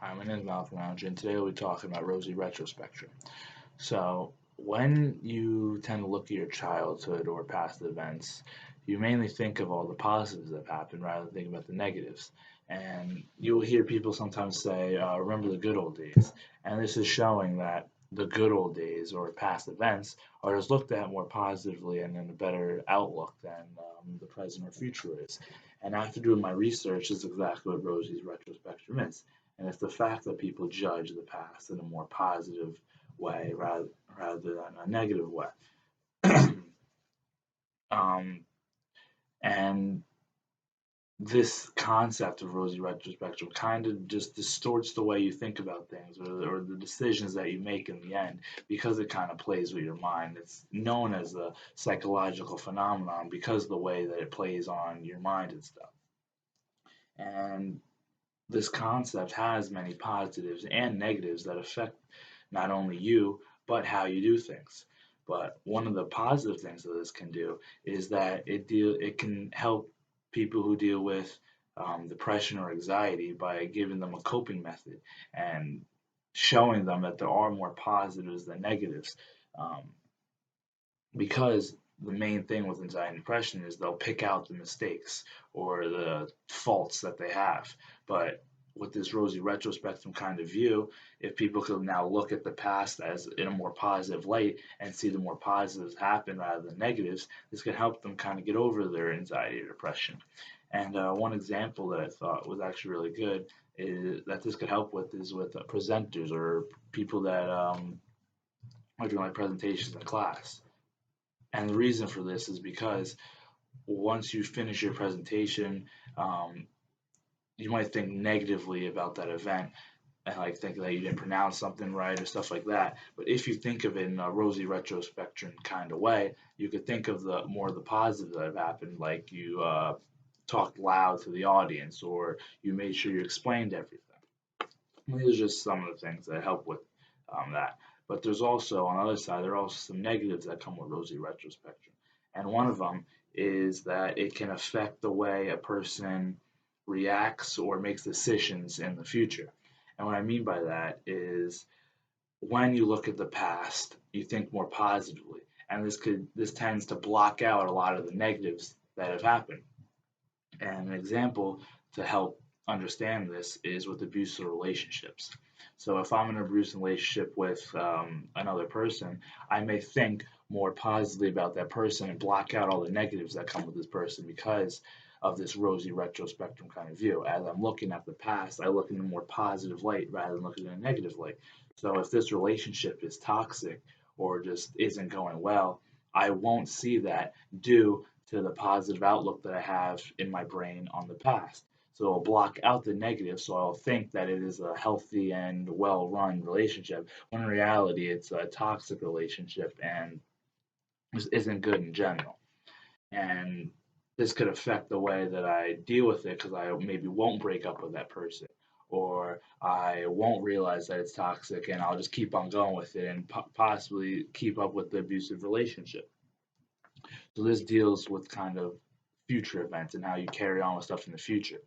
Hi, my name is Malcolm Lounge, and today we'll be talking about rosy retrospectrum. So, when you tend to look at your childhood or past events, you mainly think of all the positives that have happened rather than thinking about the negatives. And you'll hear people sometimes say, remember the good old days. And this is showing that the good old days or past events are just looked at more positively and in a better outlook than the present or future is. And after doing my research, this is exactly what Rosie's retrospectrum is. And it's the fact that people judge the past in a more positive way rather than a negative way. um, and this concept of rosy retrospective kind of just distorts the way you think about things or the decisions that you make in the end because it kind of plays with your mind. It's known as a psychological phenomenon because of the way that it plays on your mind and stuff. And this concept has many positives and negatives that affect not only you, but how you do things. But one of the positive things that this can do is that it can help people who deal with depression or anxiety by giving them a coping method and showing them that there are more positives than negatives. Um, because the main thing with anxiety and depression is they'll pick out the mistakes or the faults that they have. But with this rosy retrospective kind of view, if people could now look at the past as in a more positive light and see the more positives happen rather than negatives, this can help them kind of get over their anxiety or depression. And one example that I thought was actually really good is that this could help with is with presenters or people that are doing like presentations in class. And the reason for this is because once you finish your presentation, um, you might think negatively about that event and like think that you didn't pronounce something right or stuff like that. But if you think of it in a rosy retrospective kind of way, you could think of the more of the positives that have happened, like you talked loud to the audience or you made sure you explained everything. And these are just some of the things that help with that. But there's also, on the other side, there are also some negatives that come with rosy retrospective. And one of them is that it can affect the way a person reacts or makes decisions in the future. And what I mean by that is when you look at the past, you think more positively. And this tends to block out a lot of the negatives that have happened. And an example to help understand this is with abusive relationships. So if I'm in an abusive relationship with another person, I may think more positively about that person and block out all the negatives that come with this person because of this rosy retrospective kind of view. As I'm looking at the past, I look in a more positive light rather than looking in a negative light. So if this relationship is toxic or just isn't going well, I won't see that due to the positive outlook that I have in my brain on the past. So I'll block out the negative, so I'll think that it is a healthy and well run relationship, when in reality it's a toxic relationship and just isn't good in general. And this could affect the way that I deal with it because I maybe won't break up with that person or I won't realize that it's toxic and I'll just keep on going with it and possibly keep up with the abusive relationship. So this deals with kind of future events and how you carry on with stuff in the future.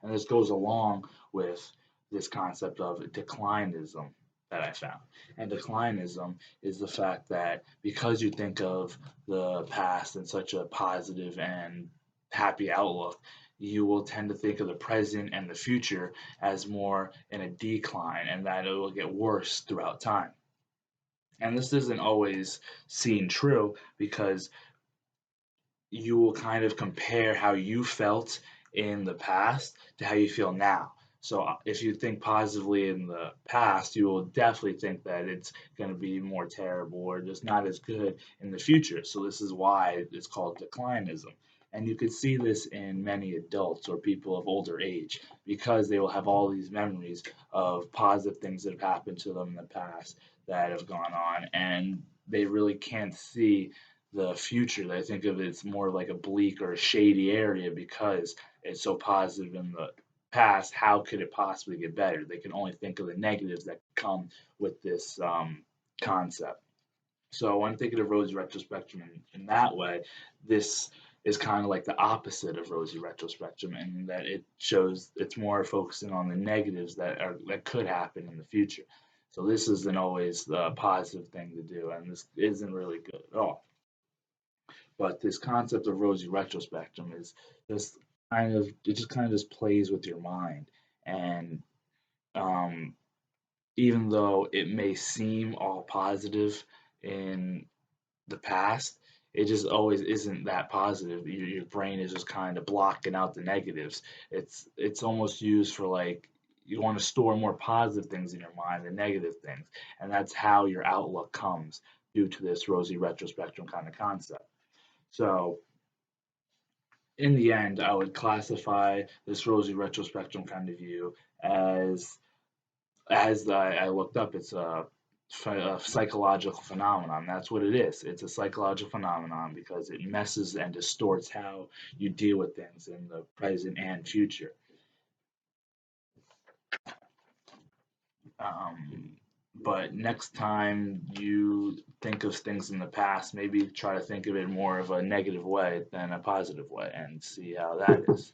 And this goes along with this concept of declinism that I found. And declinism is the fact that because you think of the past in such a positive and happy outlook, you will tend to think of the present and the future as more in a decline and that it will get worse throughout time. And this isn't always seen true because you will kind of compare how you felt in the past to how you feel now. So if you think positively in the past, you will definitely think that it's going to be more terrible or just not as good in the future. So this is why it's called declinism. And you could see this in many adults or people of older age because they will have all these memories of positive things that have happened to them in the past that have gone on, and they really can't see the future. I think of it as more like a bleak or a shady area because it's so positive in the past. How could it possibly get better? They can only think of the negatives that come with this concept. So when thinking of Rhodes retrospective in that way, this is kind of like the opposite of rosy retrospectrum, in that it shows it's more focusing on the negatives that could happen in the future. So this isn't always the positive thing to do, and this isn't really good at all. But this concept of rosy retrospectum is just kind of just plays with your mind, and um, even though it may seem all positive in the past, it just always isn't that positive. Your brain is just kind of blocking out the negatives. It's almost used for like you want to store more positive things in your mind than negative things, and that's how your outlook comes due to this rosy retrospectrum kind of concept. So in the end, I would classify this rosy retrospectrum kind of view as I looked up, it's a psychological phenomenon. That's what it is. It's a psychological phenomenon because it messes and distorts how you deal with things in the present and future. Um, but next time you think of things in the past, maybe try to think of it more of a negative way than a positive way and see how that is.